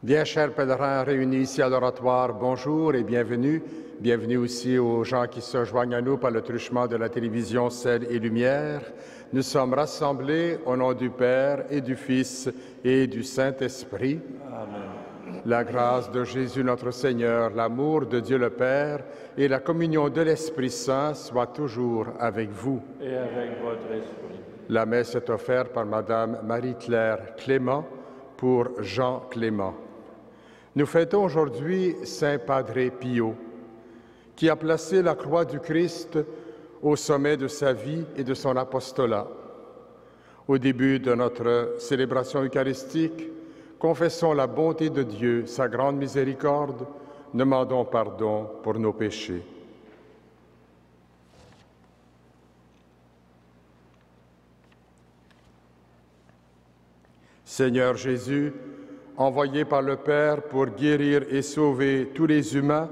Bien, chers pèlerins réunis ici à l'oratoire, bonjour et bienvenue. Bienvenue aussi aux gens qui se joignent à nous par le truchement de la télévision Sel et Lumière. Nous sommes rassemblés au nom du Père et du Fils et du Saint-Esprit. Amen. La grâce de Jésus notre Seigneur, l'amour de Dieu le Père et la communion de l'Esprit Saint soient toujours avec vous. Et avec votre esprit. La messe est offerte par Madame Marie-Claire Clément pour Jean Clément. Nous fêtons aujourd'hui Saint Padre Pio, qui a placé la croix du Christ au sommet de sa vie et de son apostolat. Au début de notre célébration eucharistique, confessons la bonté de Dieu, sa grande miséricorde, demandons pardon pour nos péchés. Seigneur Jésus, envoyé par le Père pour guérir et sauver tous les humains,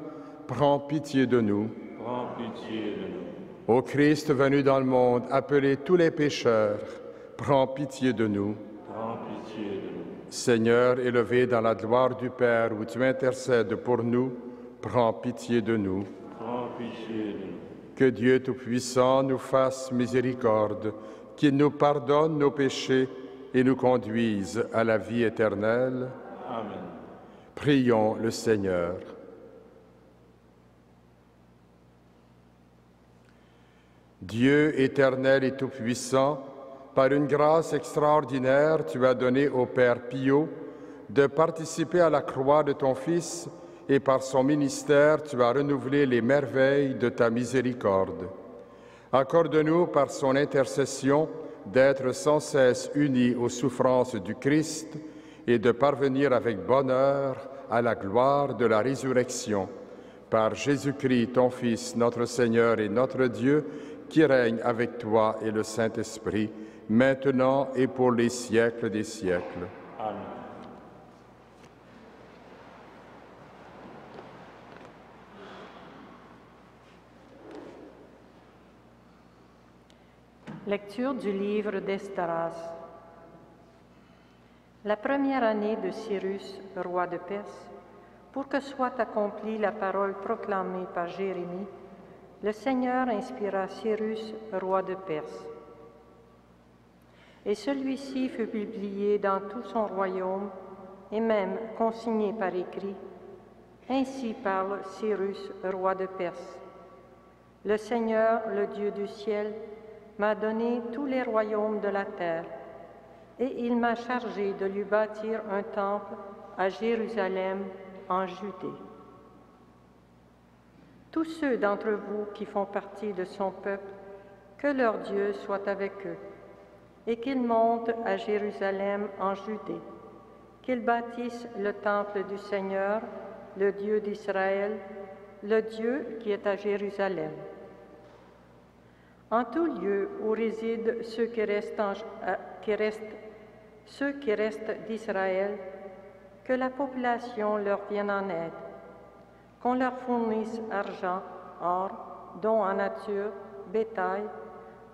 prends pitié de nous. Prends pitié de nous. Ô Christ venu dans le monde, appelez tous les pécheurs, prends pitié de nous. Prends pitié de nous. Seigneur, élevé dans la gloire du Père, où tu intercèdes pour nous, prends pitié de nous. Prends pitié de nous. Que Dieu Tout-Puissant nous fasse miséricorde, qu'il nous pardonne nos péchés et nous conduise à la vie éternelle. Amen. Prions le Seigneur. Dieu éternel et tout-puissant, par une grâce extraordinaire, tu as donné au Père Pio de participer à la croix de ton Fils et par son ministère, tu as renouvelé les merveilles de ta miséricorde. Accorde-nous par son intercession d'être sans cesse unis aux souffrances du Christ et de parvenir avec bonheur à la gloire de la résurrection. Par Jésus-Christ, ton Fils, notre Seigneur et notre Dieu, qui règne avec toi et le Saint-Esprit, maintenant et pour les siècles des siècles. Amen. Lecture du livre d'Esdras. La première année de Cyrus, roi de Perse, pour que soit accomplie la parole proclamée par Jérémie, le Seigneur inspira Cyrus, roi de Perse. Et celui-ci fut publié dans tout son royaume et même consigné par écrit. Ainsi parle Cyrus, roi de Perse. Le Seigneur, le Dieu du ciel, m'a donné tous les royaumes de la terre, et il m'a chargé de lui bâtir un temple à Jérusalem, en Judée. Tous ceux d'entre vous qui font partie de son peuple, que leur Dieu soit avec eux, et qu'ils montent à Jérusalem, en Judée, qu'ils bâtissent le temple du Seigneur, le Dieu d'Israël, le Dieu qui est à Jérusalem. En tout lieu où résident ceux qui restent d'Israël, que la population leur vienne en aide, qu'on leur fournisse argent, or, dons en nature, bétail,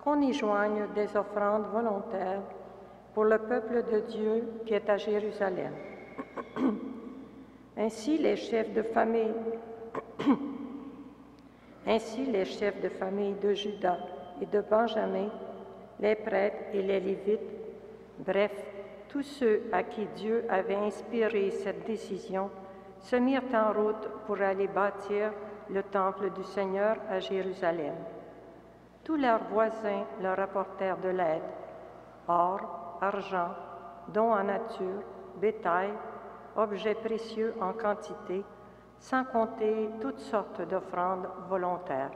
qu'on y joigne des offrandes volontaires pour le peuple de Dieu qui est à Jérusalem. Ainsi les chefs de famille de Juda et de Benjamin, les prêtres et les Lévites, bref, tous ceux à qui Dieu avait inspiré cette décision, se mirent en route pour aller bâtir le temple du Seigneur à Jérusalem. Tous leurs voisins leur apportèrent de l'aide, or, argent, dons en nature, bétail, objets précieux en quantité, sans compter toutes sortes d'offrandes volontaires.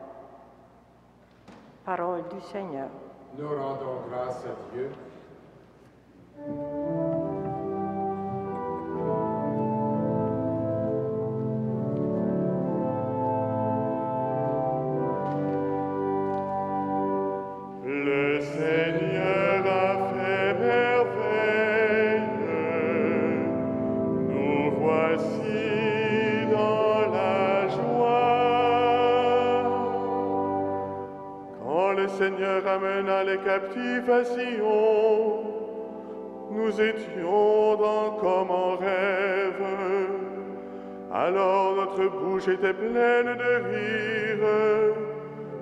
Parole du Seigneur. Nous rendons grâce à Dieu. Le Seigneur a fait merveille, nous voici dans la joie. Quand le Seigneur amena les captifs à Sion, nous étions comme en rêve. Alors notre bouche était pleine de rire,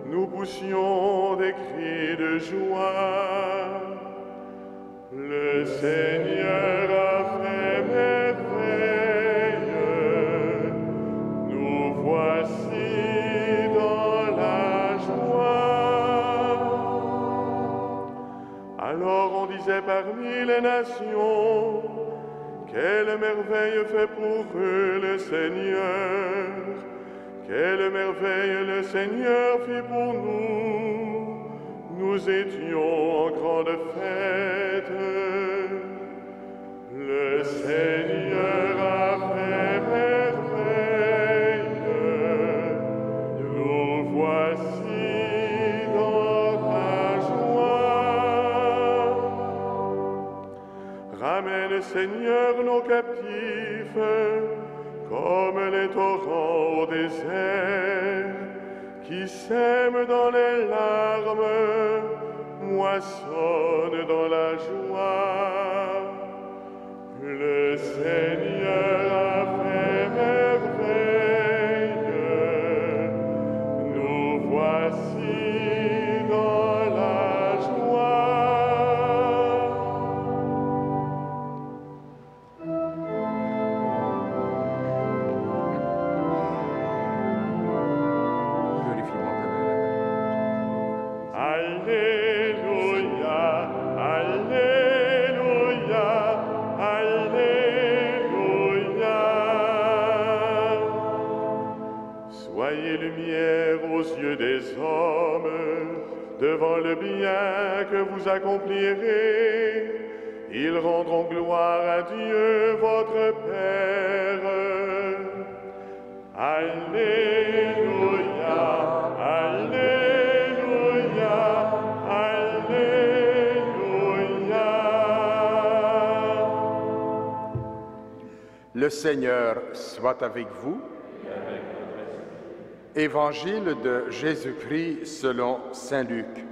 nous poussions des cris de joie. Le Seigneur a fait merveille, nous voici dans la joie. Alors on disait parmi les nations, quelle merveille fait pour eux le Seigneur, quelle merveille le Seigneur fit pour nous, nous étions en grande fête. Le Seigneur a fait merveille, nous voici dans la joie. Ramène, Seigneur, nos captifs, comme les torrents au désert, qui sèment dans les larmes, moissonnent dans la joie. Le Seigneur a fait merveille, nous voici dans la joie. Alléluia, Alléluia, Alléluia. Soyez lumière aux yeux des hommes, devant le bien que vous accomplirez. Ils rendront gloire à Dieu, votre Père. Alléluia, Alléluia, Alléluia. Le Seigneur soit avec vous. Évangile de Jésus-Christ selon saint Luc.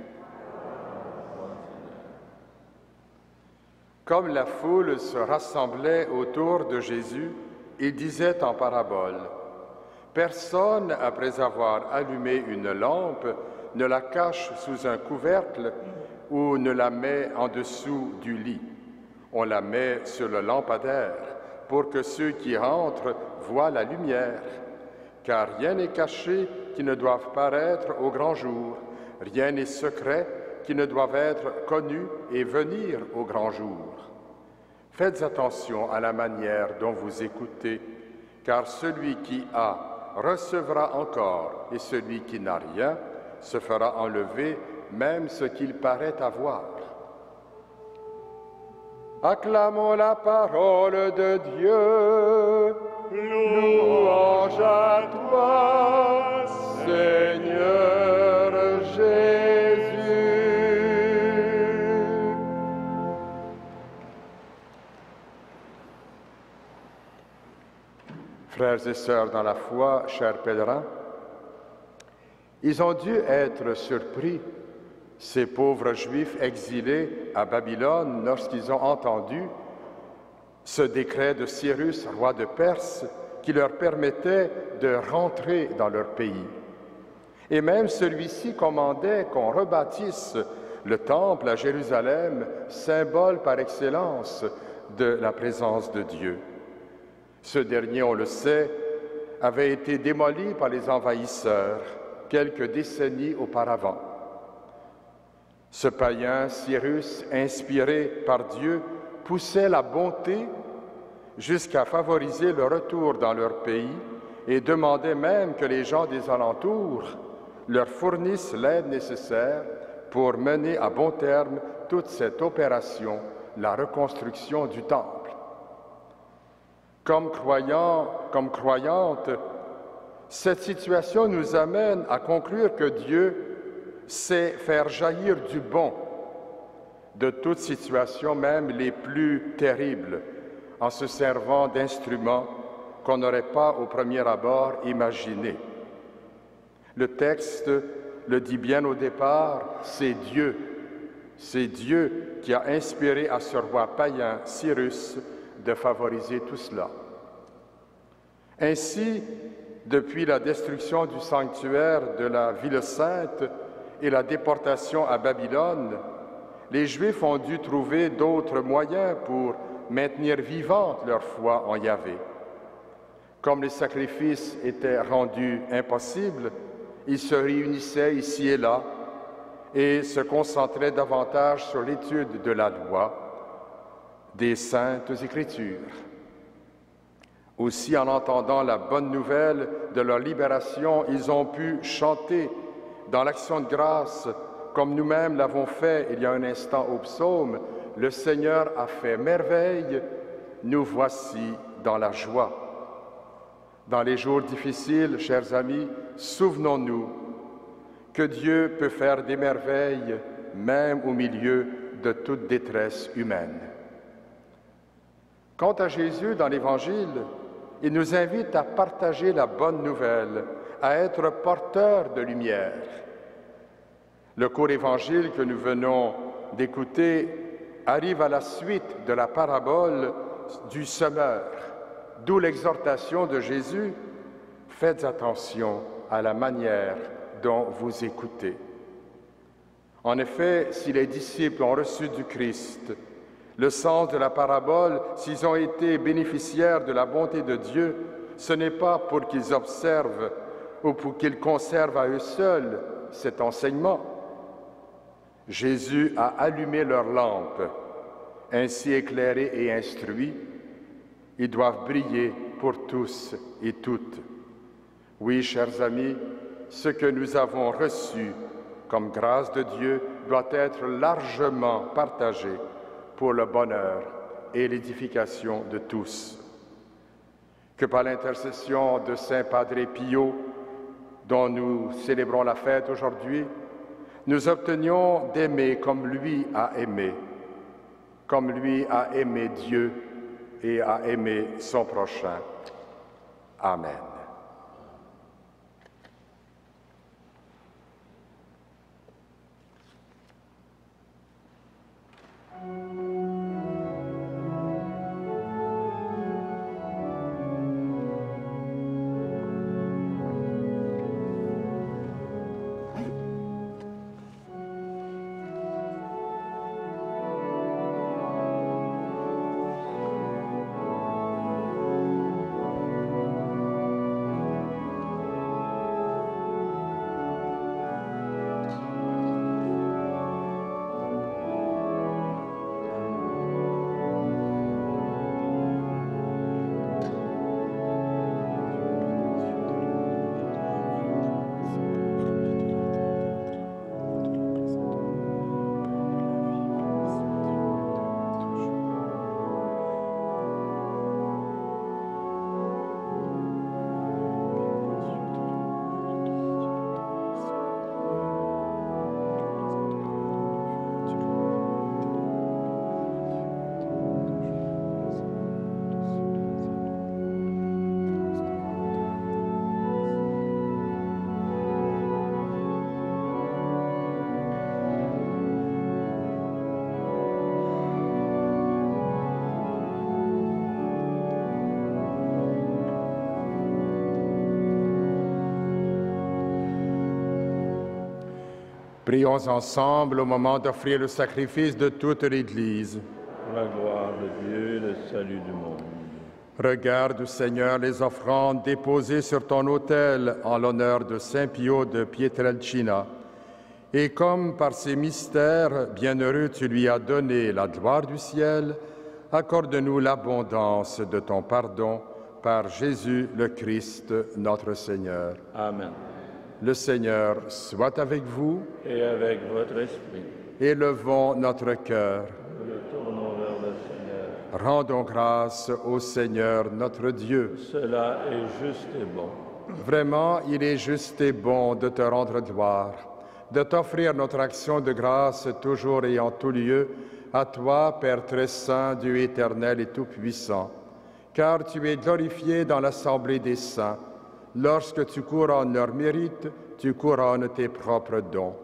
Comme la foule se rassemblait autour de Jésus, il disait en parabole, « Personne, après avoir allumé une lampe, ne la cache sous un couvercle ou ne la met en dessous du lit. On la met sur le lampadaire pour que ceux qui entrent voient la lumière. Car rien n'est caché qui ne doive paraître au grand jour, rien n'est secret qui ne doive être connu et venir au grand jour. Faites attention à la manière dont vous écoutez, car celui qui a recevra encore, et celui qui n'a rien se fera enlever même ce qu'il paraît avoir. » Acclamons la parole de Dieu. Louange à toi, Seigneur Jésus. Frères et sœurs dans la foi, chers pèlerins, ils ont dû être surpris, ces pauvres Juifs exilés à Babylone, lorsqu'ils ont entendu ce décret de Cyrus, roi de Perse, qui leur permettait de rentrer dans leur pays. Et même celui-ci commandait qu'on rebâtisse le temple à Jérusalem, symbole par excellence de la présence de Dieu. Ce dernier, on le sait, avait été démoli par les envahisseurs quelques décennies auparavant. Ce païen, Cyrus, inspiré par Dieu, poussait la bonté jusqu'à favoriser le retour dans leur pays et demandait même que les gens des alentours leur fournissent l'aide nécessaire pour mener à bon terme toute cette opération, la reconstruction du temple. Comme croyants, comme croyantes, cette situation nous amène à conclure que Dieu sait faire jaillir du bon de toutes situations, même les plus terribles, en se servant d'instruments qu'on n'aurait pas au premier abord imaginés. Le texte le dit bien au départ, c'est Dieu qui a inspiré à ce roi païen Cyrus de favoriser tout cela. Ainsi, depuis la destruction du sanctuaire de la ville sainte et la déportation à Babylone, les Juifs ont dû trouver d'autres moyens pour maintenir vivante leur foi en Yahvé. Comme les sacrifices étaient rendus impossibles, ils se réunissaient ici et là et se concentraient davantage sur l'étude de la loi, des Saintes Écritures. Aussi, en entendant la bonne nouvelle de leur libération, ils ont pu chanter dans l'action de grâce, comme nous-mêmes l'avons fait il y a un instant au psaume, « Le Seigneur a fait merveille, nous voici dans la joie ». Dans les jours difficiles, chers amis, souvenons-nous que Dieu peut faire des merveilles, même au milieu de toute détresse humaine. Quant à Jésus dans l'Évangile, il nous invite à partager la bonne nouvelle, à être porteurs de lumière. Le court évangile que nous venons d'écouter arrive à la suite de la parabole du semeur, d'où l'exhortation de Jésus « Faites attention à la manière dont vous écoutez ». En effet, si les disciples ont reçu du Christ le sens de la parabole, s'ils ont été bénéficiaires de la bonté de Dieu, ce n'est pas pour qu'ils observent ou pour qu'ils conservent à eux seuls cet enseignement. Jésus a allumé leurs lampes, ainsi éclairés et instruits, ils doivent briller pour tous et toutes. Oui, chers amis, ce que nous avons reçu comme grâce de Dieu doit être largement partagé pour le bonheur et l'édification de tous. Que par l'intercession de Saint Padre Pio, dont nous célébrons la fête aujourd'hui, nous obtenions d'aimer comme lui a aimé Dieu et a aimé son prochain. Amen. Prions ensemble au moment d'offrir le sacrifice de toute l'Église. Pour la gloire de Dieu et le salut du monde. Regarde, Seigneur, les offrandes déposées sur ton autel en l'honneur de Saint Pio de Pietrelcina. Et comme par ces mystères bienheureux tu lui as donné la gloire du ciel, accorde-nous l'abondance de ton pardon par Jésus le Christ, notre Seigneur. Amen. Le Seigneur soit avec vous. Et avec votre esprit. Élevons notre cœur. Nous le tournons vers le Seigneur. Rendons grâce au Seigneur notre Dieu. Cela est juste et bon. Vraiment, il est juste et bon de te rendre gloire, de t'offrir notre action de grâce toujours et en tout lieu, à toi, Père très saint, Dieu éternel et tout-puissant, car tu es glorifié dans l'assemblée des saints. Lorsque tu couronnes leurs mérites, tu couronnes tes propres dons.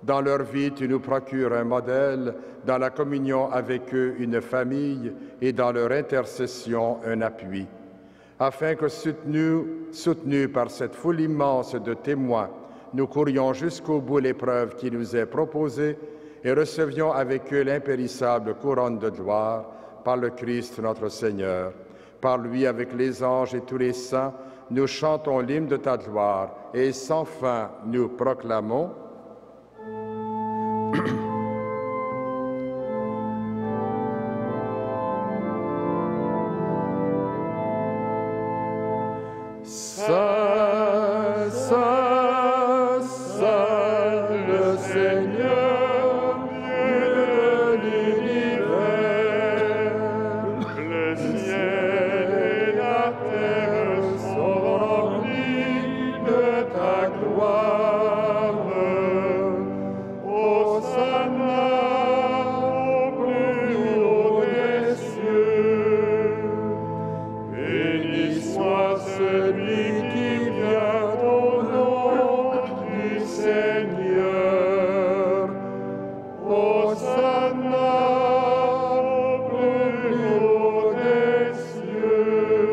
Dans leur vie, tu nous procures un modèle, dans la communion avec eux, une famille, et dans leur intercession, un appui. afin que, soutenus par cette foule immense de témoins, nous courions jusqu'au bout l'épreuve qui nous est proposée et recevions avec eux l'impérissable couronne de gloire par le Christ notre Seigneur. Par lui, avec les anges et tous les saints, nous chantons l'hymne de ta gloire et sans fin nous proclamons Saint, Saint, Saint, le Seigneur, Dieu de l'univers. Le ciel et la terre sont remplis de ta gloire. Hosanna au plus haut des cieux. Béni soit celui qui vient au nom du Seigneur. Hosanna au plus haut des cieux.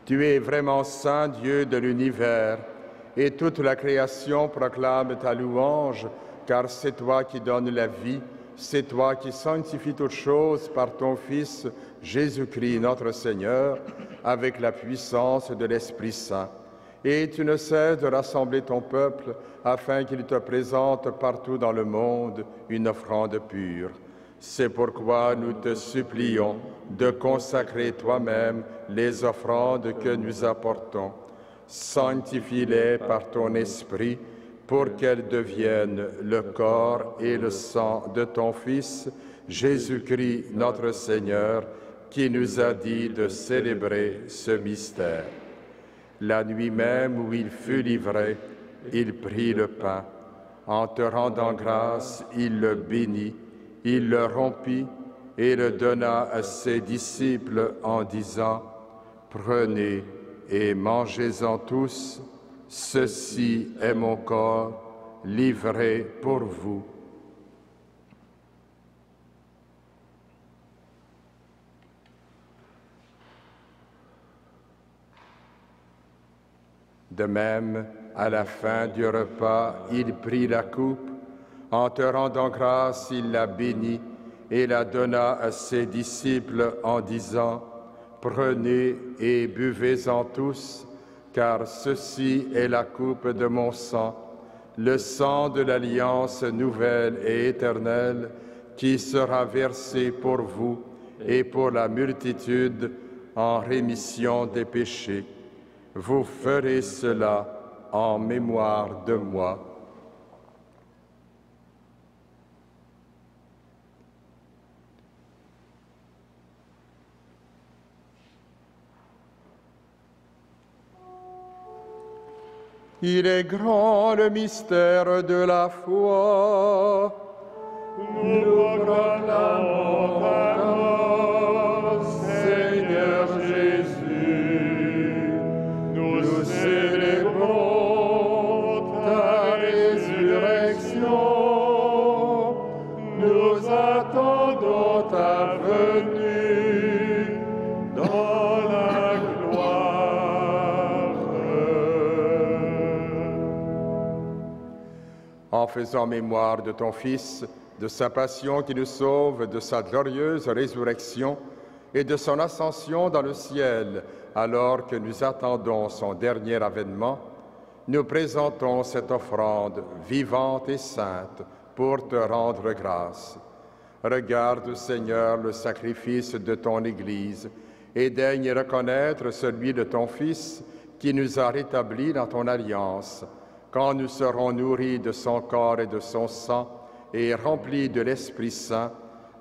Tu es vraiment saint, Dieu de l'univers, et toute la création proclame ta louange, car c'est toi qui donnes la vie, c'est toi qui sanctifies toutes choses par ton Fils, Jésus-Christ notre Seigneur, avec la puissance de l'Esprit Saint. Et tu ne cesses de rassembler ton peuple afin qu'il te présente partout dans le monde une offrande pure. C'est pourquoi nous te supplions de consacrer toi-même les offrandes que nous apportons. Sanctifie-les par ton Esprit pour qu'elles deviennent le corps et le sang de ton Fils, Jésus-Christ notre Seigneur, qui nous a dit de célébrer ce mystère. La nuit même où il fut livré, il prit le pain. En te rendant grâce, il le bénit, il le rompit et le donna à ses disciples en disant, « Prenez et mangez-en tous, ceci est mon corps livré pour vous. » De même, à la fin du repas, il prit la coupe. En te rendant grâce, il la bénit et la donna à ses disciples en disant, « Prenez et buvez-en tous, car ceci est la coupe de mon sang, le sang de l'alliance nouvelle et éternelle, qui sera versé pour vous et pour la multitude en rémission des péchés. Vous ferez cela en mémoire de moi. » Il est grand le mystère de la foi. Nous proclamons ta mort, Seigneur Jésus. Nous célébrons ta résurrection. Nous attendons ta venue dans la gloire. En faisant mémoire de ton Fils, de sa passion qui nous sauve, de sa glorieuse résurrection et de son ascension dans le ciel, alors que nous attendons son dernier avènement, nous présentons cette offrande vivante et sainte pour te rendre grâce. Regarde, Seigneur, le sacrifice de ton Église et daigne reconnaître celui de ton Fils qui nous a rétablis dans ton alliance. Quand nous serons nourris de son corps et de son sang et remplis de l'Esprit Saint,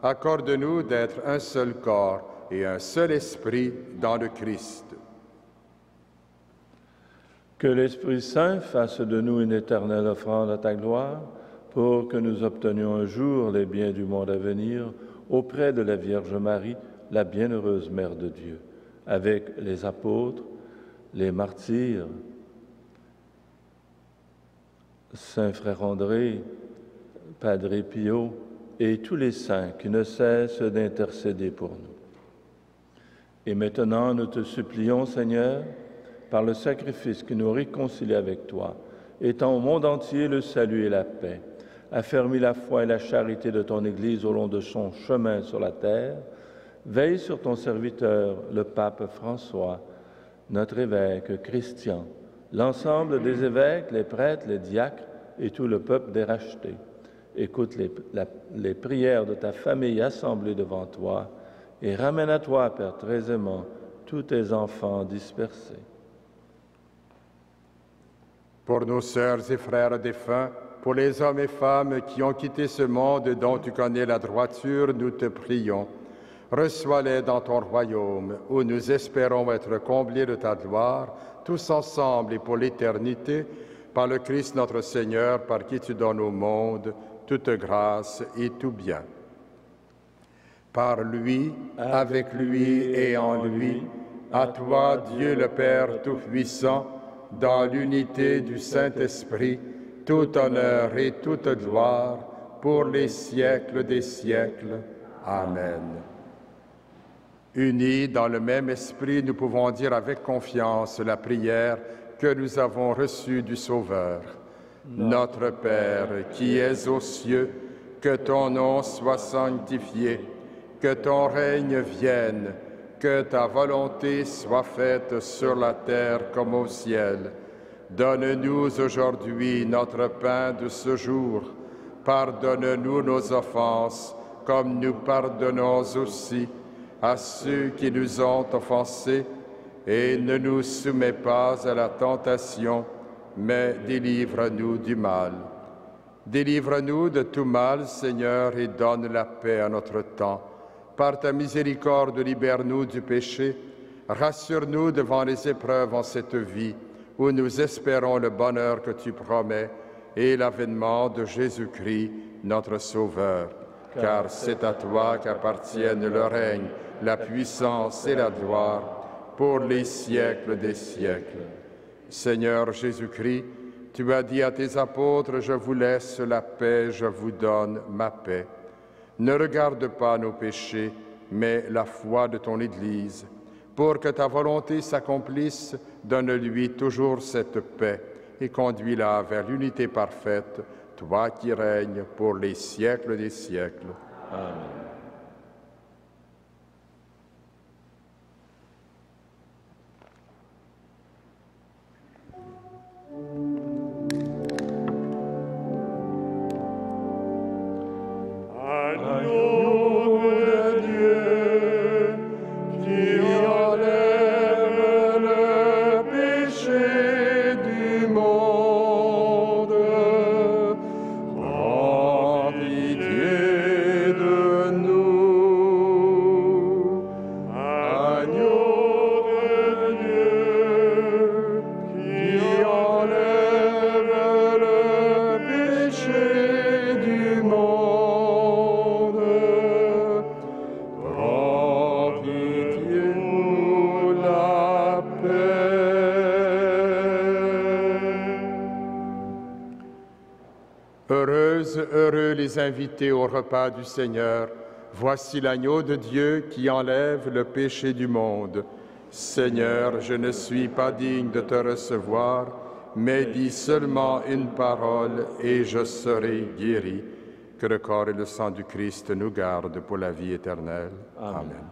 accorde-nous d'être un seul corps et un seul esprit dans le Christ. Que l'Esprit Saint fasse de nous une éternelle offrande à ta gloire, pour que nous obtenions un jour les biens du monde à venir auprès de la Vierge Marie, la bienheureuse Mère de Dieu, avec les apôtres, les martyrs, Saint Frère André, Padre Pio et tous les saints qui ne cessent d'intercéder pour nous. Et maintenant, nous te supplions, Seigneur, par le sacrifice qui nous réconcilie avec toi, étends au monde entier le salut et la paix. Affermis la foi et la charité de ton Église au long de son chemin sur la terre. Veille sur ton serviteur, le pape François, notre évêque Christian, l'ensemble des évêques, les prêtres, les diacres et tout le peuple des rachetés. Écoute les prières de ta famille assemblée devant toi et ramène à toi, Père très aimant, tous tes enfants dispersés. Pour nos sœurs et frères défunts, pour les hommes et femmes qui ont quitté ce monde dont tu connais la droiture, nous te prions. Reçois-les dans ton royaume, où nous espérons être comblés de ta gloire, tous ensemble et pour l'éternité, par le Christ notre Seigneur, par qui tu donnes au monde toute grâce et tout bien. Par lui, avec lui et en lui, à toi, Dieu le Père Tout-Puissant, dans l'unité du Saint-Esprit, tout honneur et toute gloire, pour les siècles des siècles. Amen. Unis dans le même esprit, nous pouvons dire avec confiance la prière que nous avons reçue du Sauveur. Notre Père, qui es aux cieux, que ton nom soit sanctifié, que ton règne vienne, que ta volonté soit faite sur la terre comme au ciel. Donne-nous aujourd'hui notre pain de ce jour. Pardonne-nous nos offenses, comme nous pardonnons aussi à ceux qui nous ont offensés, et ne nous soumets pas à la tentation, mais délivre-nous du mal. Délivre-nous de tout mal, Seigneur, et donne la paix à notre temps. Par ta miséricorde, libère-nous du péché. Rassure-nous devant les épreuves en cette vie, où nous espérons le bonheur que tu promets et l'avènement de Jésus-Christ, notre Sauveur. Car c'est à toi qu'appartiennent le règne, la puissance et la gloire, pour les siècles des siècles. Seigneur Jésus-Christ, tu as dit à tes apôtres, « Je vous laisse la paix, je vous donne ma paix. » Ne regarde pas nos péchés, mais la foi de ton Église. Pour que ta volonté s'accomplisse, donne-lui toujours cette paix et conduis-la vers l'unité parfaite, toi qui règnes pour les siècles des siècles. Amen. Heureux les invités au repas du Seigneur. Voici l'agneau de Dieu qui enlève le péché du monde. Seigneur, je ne suis pas digne de te recevoir, mais dis seulement une parole et je serai guéri. Que le corps et le sang du Christ nous gardent pour la vie éternelle. Amen.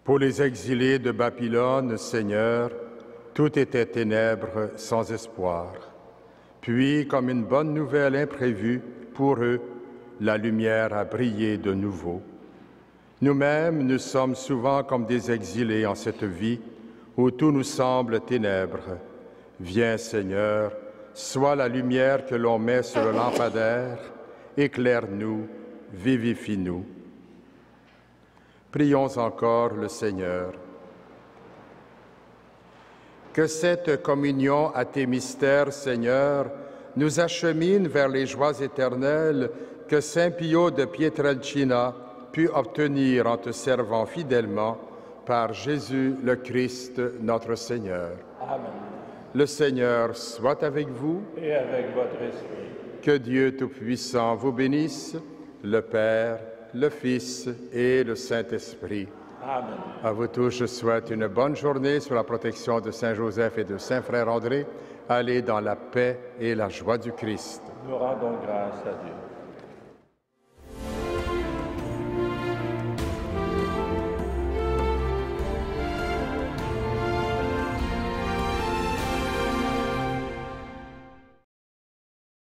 Pour les exilés de Babylone, Seigneur, tout était ténèbres sans espoir. Puis, comme une bonne nouvelle imprévue, pour eux, la lumière a brillé de nouveau. Nous-mêmes, nous sommes souvent comme des exilés en cette vie où tout nous semble ténèbres. Viens, Seigneur, sois la lumière que l'on met sur le lampadaire, éclaire-nous, vivifie-nous. Prions encore le Seigneur. Que cette communion à tes mystères, Seigneur, nous achemine vers les joies éternelles que Saint Pio de Pietrelcina put obtenir en te servant fidèlement par Jésus le Christ, notre Seigneur. Amen. Le Seigneur soit avec vous. Et avec votre esprit. Que Dieu Tout-Puissant vous bénisse, le Père, le Fils et le Saint-Esprit. Amen. À vous tous, je souhaite une bonne journée sous la protection de Saint Joseph et de Saint Frère André. Allez dans la paix et la joie du Christ. Nous rendons grâce à Dieu.